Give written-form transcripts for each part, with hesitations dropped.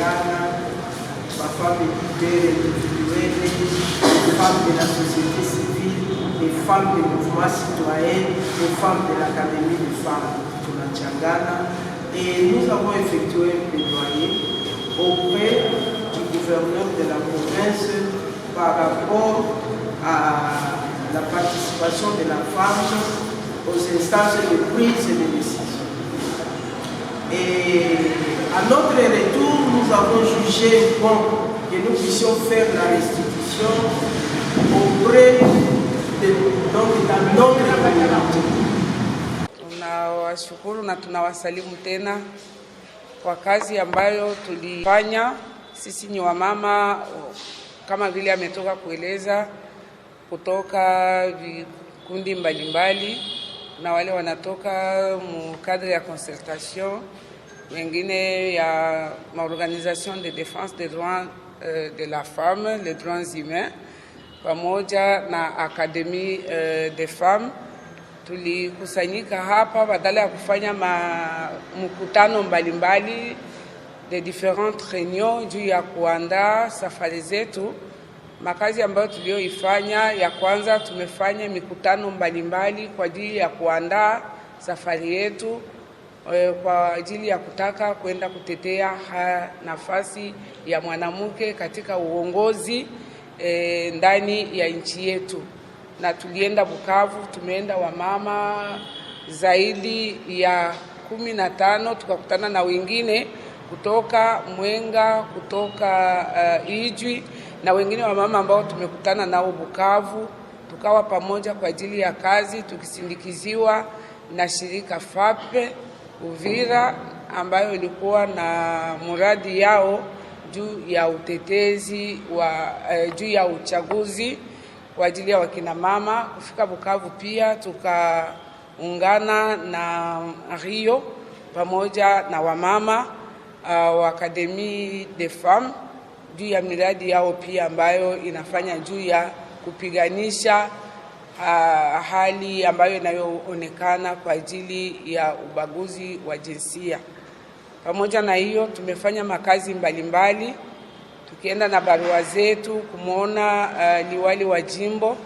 tunachangana femmes leaders individuelles, les femmes de la société civile, les femmes du mouvement citoyen, les femmes de l'Académie des femmes tunachangana. Et nous avons effectué un plaidoyer auprès du gouverneur de la province par rapport à la participation de la femme aux instances de prise de décision. Et à notre retour, nous avons jugé bon que nous puissions faire la restitution auprès de notre communauté. Tunawashukuru na tunawasalimu tena kwa kazi ambayo tulifanya. Sisi ni wamama kama vile ametoka kueleza, kutoka vikundi mbalimbali na wale wanatoka mu cadre ya concertation, wengine ya maorganisation de défense des droits de la femme, les droits humains, pamoja na Académie des femmes. Tulikusanyika hapa badala ya kufanya mkutano mbalimbali de différentes réunions juu ya kuandaa safari zetu. Makazi ambayo tulioifanya, ya kwanza tumefanya mikutano mbalimbali kwa ajili ya kuandaa safari yetu kwa ajili ya kutaka kwenda kutetea nafasi ya mwanamke katika uongozi ndani ya nchi yetu. Na tulienda Bukavu, tumeenda wamama zaidi ya 15, tukakutana na wengine kutoka Mwenga, kutoka Ijwi na wengine wamama ambao tumekutana nao Bukavu, tukawa pamoja kwa ajili ya kazi, tukisindikiziwa na shirika FAPE Uvira ambayo ilikuwa na muradi yao juu ya utetezi wa juu ya uchaguzi kwa ajili ya wakina mama. Kufika Bukavu pia tukaungana na Rio pamoja na wamama wa Académie des femmes juu ya miradi yao pia ambayo inafanya juu ya kupiganisha hali ambayo inayoonekana kwa ajili ya ubaguzi wa jinsia. Pamoja na hiyo tumefanya makazi mbalimbali, tukienda na barua zetu kumuona liwali wa jimbo,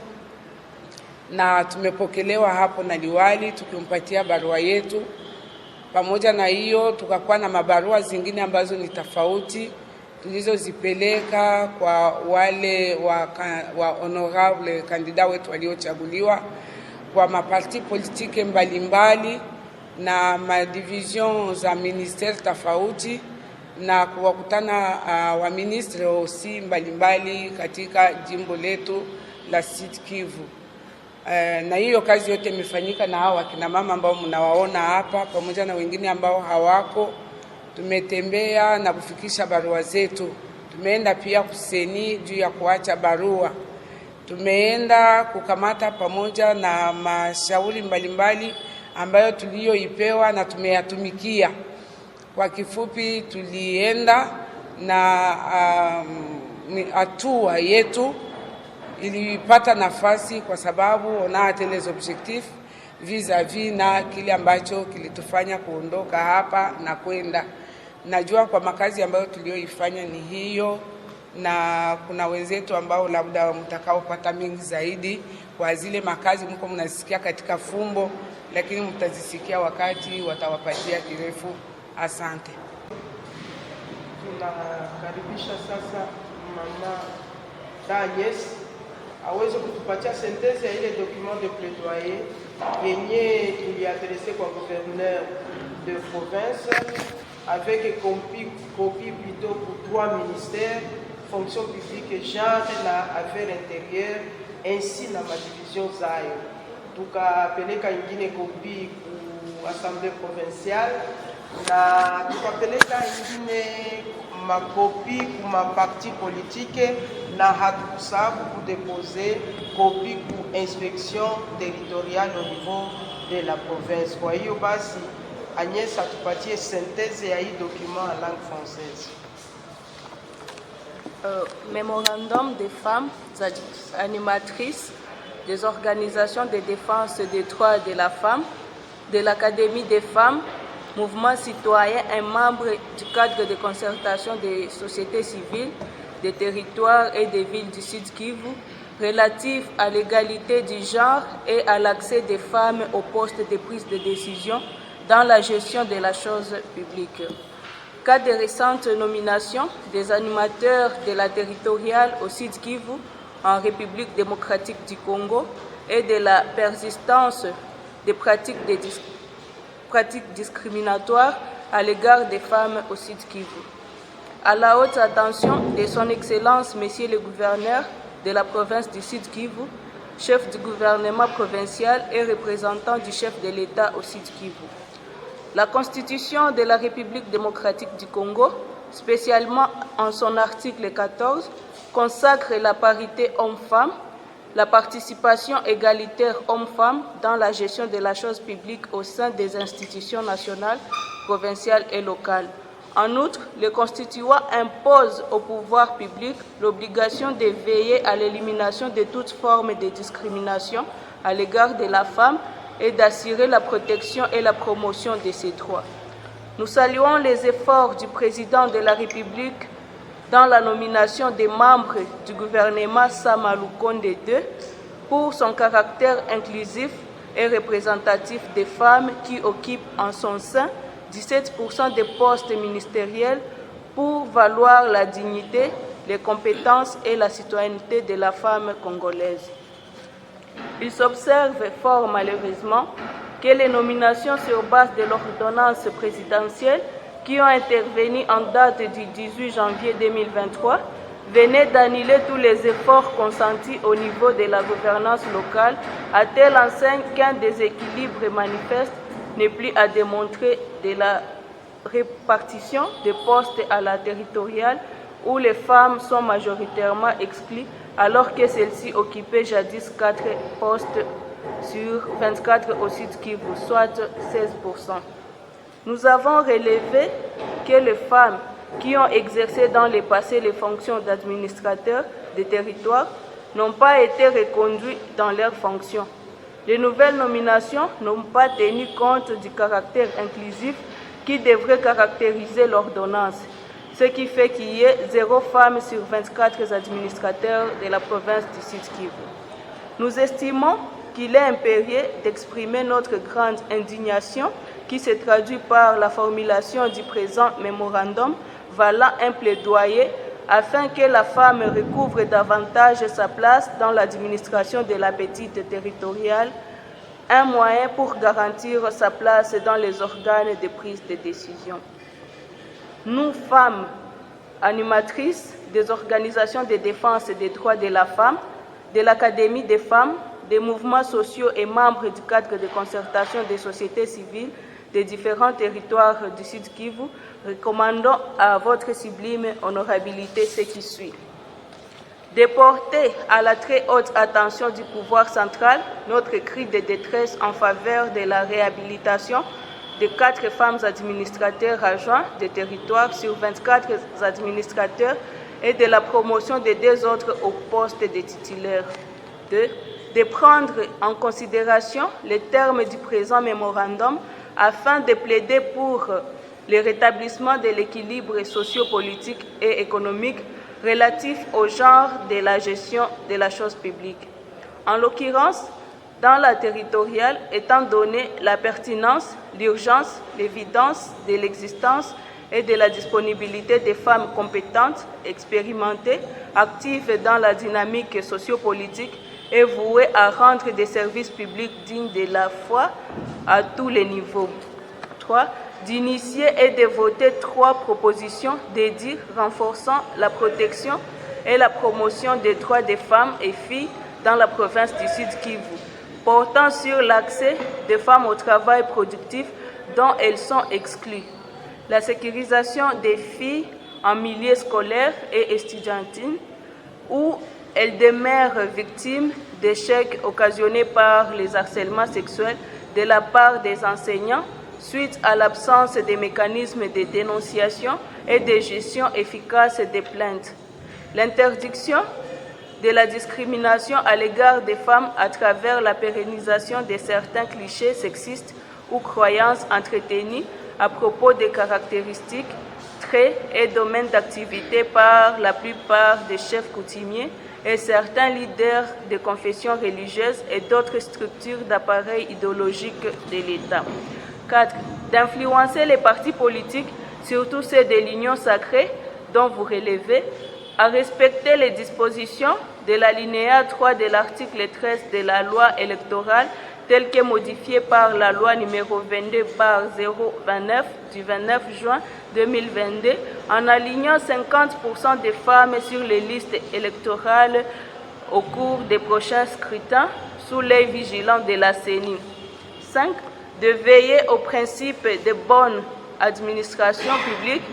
na tumepokelewa hapo na liwali tukimpatia barua yetu. Pamoja na hiyo tukakuwa na mabarua zingine ambazo ni tofauti tulizozipeleka kwa wale wa honorable kandida wetu waliochaguliwa kwa maparti politike mbalimbali na madivision za ministeri tofauti, na kuwakutana wa ministre osi mbalimbali katika jimbo letu la Sud Kivu. Na hiyo kazi yote imefanyika na hawa kina mama ambao mnawaona hapa pamoja na wengine ambao hawako. Tumetembea na kufikisha barua zetu. Tumeenda pia kuseni juu ya kuacha barua. Tumeenda kukamata pamoja na mashauri mbalimbali ambayo tuliyoipewa na tumeyatumikia. Kwa kifupi tulienda na hatua yetu ilipata nafasi kwa sababu on a atteint les objectifs vis-à-vis na kile ambacho kilitufanya kuondoka hapa na kwenda. Najua kwa makazi ambayo tulioifanya ni hiyo, na kuna wenzetu ambao labda mtakaopata mingi zaidi kwa zile makazi mko mnasikia katika fumbo, lakini mtazisikia wakati watawapatia kirefu. Asante. Tunakaribisha sasa mama Agnes aweze kutupatia synthèse ya ile document de plaidoyer yenye tuliadresse kwa gouverneur de province avec copie plutôt pour 3 ministères, fonction publique, genre na affaires intérieures, ainsi na madivision zayo. Tukapeleka ingine copie ku assemblée provinciale na tukapeleka ingine makopi ku maparti politique, na hatukusabu kudeposer copie ku inspection territoriale au niveau de la province. Kwa hiyo basi Agnès atupatie synthèse ya hii document en langue française. Mémorandum des femmes animatrices des organisations de défense des droits de la femme, de l'Académie des femmes, mouvement citoyen et membre du cadre de concertation des sociétés civiles, des territoires et des villes du Sud Kivu, relative à l'égalité du genre et à l'accès des femmes aux postes de prise de décision dans la gestion de la chose publique. Cas des récentes nominations des animateurs de la territoriale au Sud Kivu en République démocratique du Congo et de la persistance des pratiques discriminatoires à l'égard des femmes au Sud Kivu. À la haute attention de son Excellence, Monsieur le Gouverneur de la province du Sud Kivu, chef du gouvernement provincial et représentant du chef de l'État au Sud Kivu. La Constitution de la République démocratique du Congo, spécialement en son article 14, consacre la parité homme-femme, la participation égalitaire homme-femme dans la gestion de la chose publique au sein des institutions nationales, provinciales et locales. En outre, le Constituant impose au pouvoir public l'obligation de veiller à l'élimination de toute forme de discrimination à l'égard de la femme et d'assurer la protection et la promotion de ses droits. Nous saluons les efforts du président de la République dans la nomination des membres du gouvernement Sama Lukonde II pour son caractère inclusif et représentatif des femmes qui occupent en son sein 17% des postes ministériels pour valoir la dignité, les compétences et la citoyenneté de la femme congolaise. Il s'observe fort malheureusement que les nominations sur base de l'ordonnance présidentielle qui ont intervenu en date du 18 janvier 2023 venaient d'annuler tous les efforts consentis au niveau de la gouvernance locale à telle enseigne qu'un déséquilibre manifeste n'est plus à démontrer de la répartition des postes à la territoriale où les femmes sont majoritairement exclues alors que celles-ci occupaient jadis 4 postes sur 24 au Sud Kivu, soit 16%. Nous avons relevé que les femmes qui ont exercé dans le passé les fonctions d'administrateurs des territoires n'ont pas été reconduites dans leurs fonctions. Les nouvelles nominations n'ont pas tenu compte du caractère inclusif qui devrait caractériser l'ordonnance, ce qui fait qu'il y ait 0 femme sur 24 administrateurs de la province du Sud Kivu. Nous estimons qu'il est impérieux d'exprimer notre grande indignation qui se traduit par la formulation du présent mémorandum valant un plaidoyer afin que la femme recouvre davantage sa place dans l'administration de la petite territoriale, un moyen pour garantir sa place dans les organes de prise de décision. Nous, femmes animatrices des organisations de défense des droits de la femme, de l'Académie des femmes, des mouvements sociaux et membres du cadre de concertation des sociétés civiles des différents territoires du Sud Kivu, recommandons à votre sublime honorabilité ce qui suit. De porter à la très haute attention du pouvoir central notre cri de détresse en faveur de la réhabilitation de 4 femmes administrateurs adjoints des territoires sur 24 administrateurs et de la promotion de 2 autres au poste de titulaires. 2. De prendre en considération les termes du présent mémorandum afin de plaider pour le rétablissement de l'équilibre socio-politique et économique relatif au genre de la gestion de la chose publique. En l'occurrence, dans la territoriale, étant donné la pertinence, l'urgence, l'évidence de l'existence et de la disponibilité des femmes compétentes, expérimentées, actives dans la dynamique sociopolitique et vouées à rendre des services publics dignes de la foi à tous les niveaux. 3. D'initier et de voter 3 propositions dédiées renforçant la protection et la promotion des droits des femmes et filles dans la province du Sud Kivu, portant sur l'accès des femmes au travail productif dont elles sont exclues, la sécurisation des filles en milieu scolaire et estudiantin où elles demeurent victimes d'échecs occasionnés par les harcèlements sexuels de la part des enseignants suite à l'absence des mécanismes de dénonciation et de gestion efficace des plaintes. L'interdiction de la discrimination à l'égard des femmes à travers la pérennisation de certains clichés sexistes ou croyances entretenues à propos des caractéristiques, traits et domaines d'activité par la plupart des chefs coutumiers et certains leaders de confessions religieuses et d'autres structures d'appareils idéologiques de l'État. 4. D'influencer les partis politiques, surtout ceux de l'Union sacrée, dont vous relevez, à respecter les dispositions de l'alinéa 3 de l'article 13 de la loi électorale telle que modifiée par la loi numéro 22/029 du 29 juin 2022 en alignant 50% des femmes sur les listes électorales au cours des prochains scrutins sous l'œil vigilant de la CENI. 5. De veiller au principe de bonne administration publique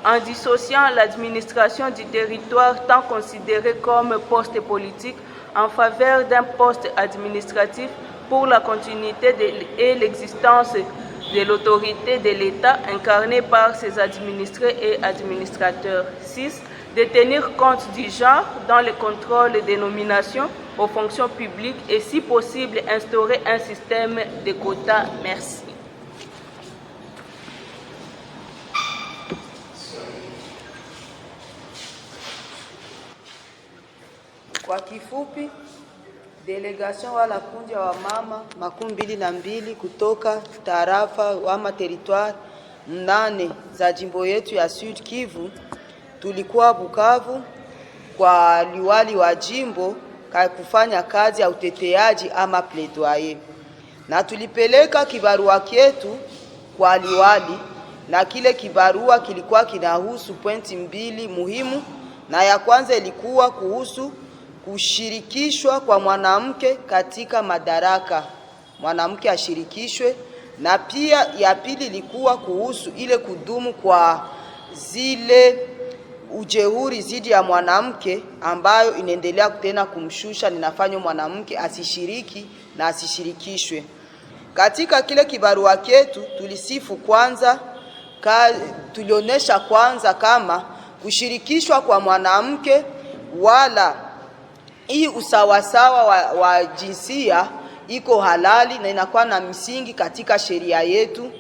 en dissociant l'administration du territoire tant considéré comme poste politique en faveur d'un poste administratif pour la continuité et l'existence de l'autorité de l'État incarnée par ses administrés et administrateurs. 6. De tenir compte du genre dans le contrôle des nominations aux fonctions publiques et si possible instaurer un système de quotas. Merci. Kwa kifupi, delegation wala kundi ya wamama 22 kutoka tarafa ama territoire 8 za jimbo yetu ya Sud Kivu tulikuwa Bukavu kwa liwali wa jimbo kufanya kazi ya uteteaji ama plaidoyer, na tulipeleka kibarua kietu kwa liwali, na kile kibarua kilikuwa kinahusu pointi 2 muhimu, na ya kwanza ilikuwa kuhusu kushirikishwa kwa mwanamke katika madaraka, mwanamke ashirikishwe, na pia ya pili ilikuwa kuhusu ile kudumu kwa zile ujeuri zidi ya mwanamke ambayo inaendelea tena kumshusha, ninafanya mwanamke asishiriki na asishirikishwe. Katika kile kibarua chetu tulisifu kwanza, tulionesha kwanza kama kushirikishwa kwa mwanamke wala hii usawasawa wa jinsia iko halali na inakuwa na msingi katika sheria yetu.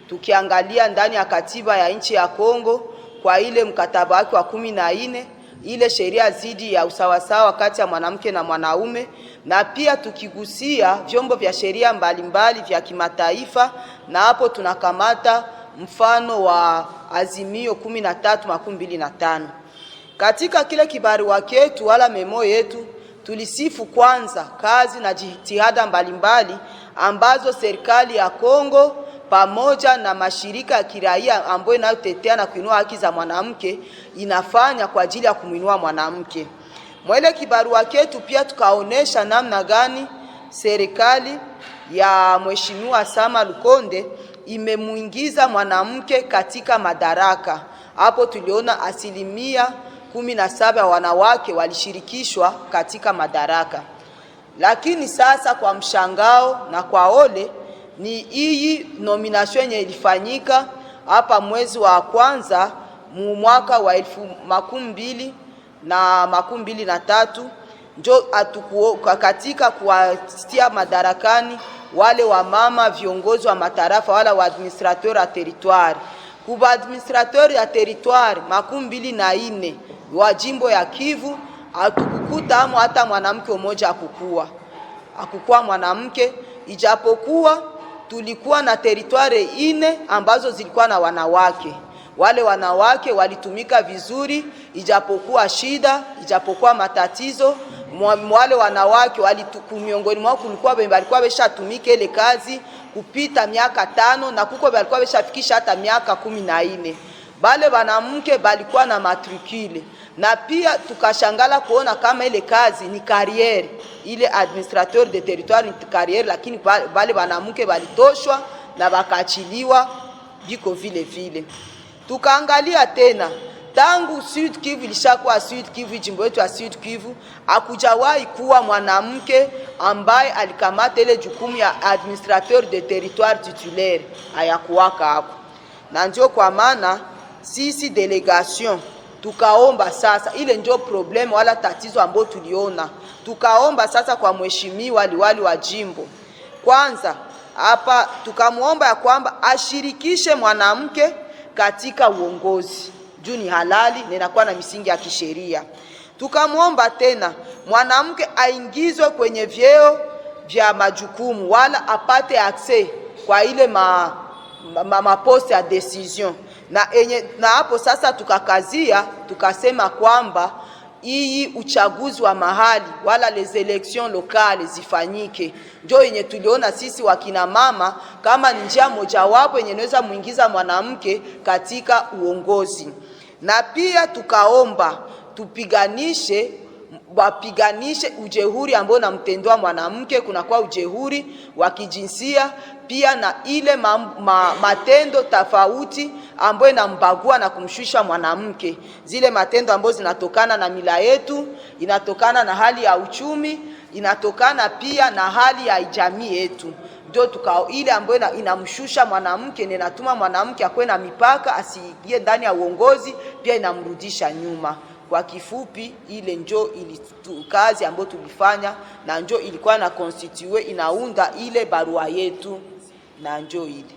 Tukiangalia ndani ya katiba ya nchi ya Kongo kwa ile mkataba wake wa 14, ile sheria zidi ya usawasawa kati ya mwanamke na mwanaume, na pia tukigusia vyombo vya sheria mbalimbali vya kimataifa, na hapo tunakamata mfano wa azimio 1325. Katika kile kibarua chetu wala memo yetu tulisifu kwanza kazi na jitihada mbalimbali ambazo serikali ya Kongo pamoja na mashirika ya kiraia ambayo inayotetea na kuinua haki za mwanamke inafanya kwa ajili ya kumuinua mwanamke. Mwele kibarua chetu pia tukaonesha namna gani serikali ya Mheshimiwa Sama Lukonde imemuingiza mwanamke katika madaraka. Hapo tuliona 17% wanawake walishirikishwa katika madaraka. Lakini sasa kwa mshangao na kwa ole ni hii nomination yenye ilifanyika hapa mwezi wa kwanza mwaka wa 2023 njo katika kuwatia madarakani wale wa mama viongozi wa matarafa wala wa administrateur ya territoire. Kuba administrateur ya territoire 24 wa jimbo ya Kivu hatukukuta hata mwanamke mmoja hakukuwa mwanamke, ijapokuwa tulikuwa na territoire 4 ambazo zilikuwa na wanawake. Wale wanawake walitumika vizuri, ijapokuwa shida, ijapokuwa matatizo. Wale wanawake miongoni mwao kulikuwa walikuwa wameshatumika ile kazi kupita miaka 5 na kuko walikuwa wameshafikisha hata miaka 14. Bale wanamke balikuwa na matricule, na pia tukashangala kuona kama ile kazi ni carrière, ile administrateur de territoire ni carrière, lakini bale wanamke balitoshwa na bakaachiliwa biko vile vile. Tukaangalia tena tangu Sud Kivu ilishakuwa Sud Kivu, jimbo yetu ya Sud Kivu, hakujawahi kuwa mwanamke ambaye alikamata ile jukumu ya administrateur de territoire titulaire, hayakuwaka hapo. Na ndio kwa maana sisi delegation tukaomba sasa, ile ndio problem wala tatizo ambalo tuliona, tukaomba sasa kwa mheshimiwa liwali wa jimbo, kwanza hapa tukamwomba ya kwamba ashirikishe mwanamke katika uongozi juu ni halali na inakuwa na misingi ya kisheria. Tukamwomba tena mwanamke aingizwe kwenye vyeo vya majukumu wala apate access kwa ile maposte ya decision na hapo sasa tukakazia tukasema kwamba hii uchaguzi wa mahali wala les elections locales zifanyike. Ndio yenye tuliona sisi wakina mama kama njia mojawapo yenye inaweza muingiza mwanamke katika uongozi. Na pia tukaomba wapiganishe ujehuri ambao namtendwa mwanamke. Kuna kwa ujehuri wa kijinsia pia na ile matendo tofauti ambayo inambagua na kumshusha mwanamke. Zile matendo ambazo zinatokana na mila yetu, inatokana na hali ya uchumi, inatokana pia na hali ya jamii yetu. Ndio ile ambayo inamshusha mwanamke na inatuma mwanamke akwe na mipaka asiingie ndani ya uongozi, pia inamrudisha nyuma. Kwa kifupi ile njo kazi ambayo tulifanya na njo ilikuwa na constitue inaunda ile barua yetu na njo ile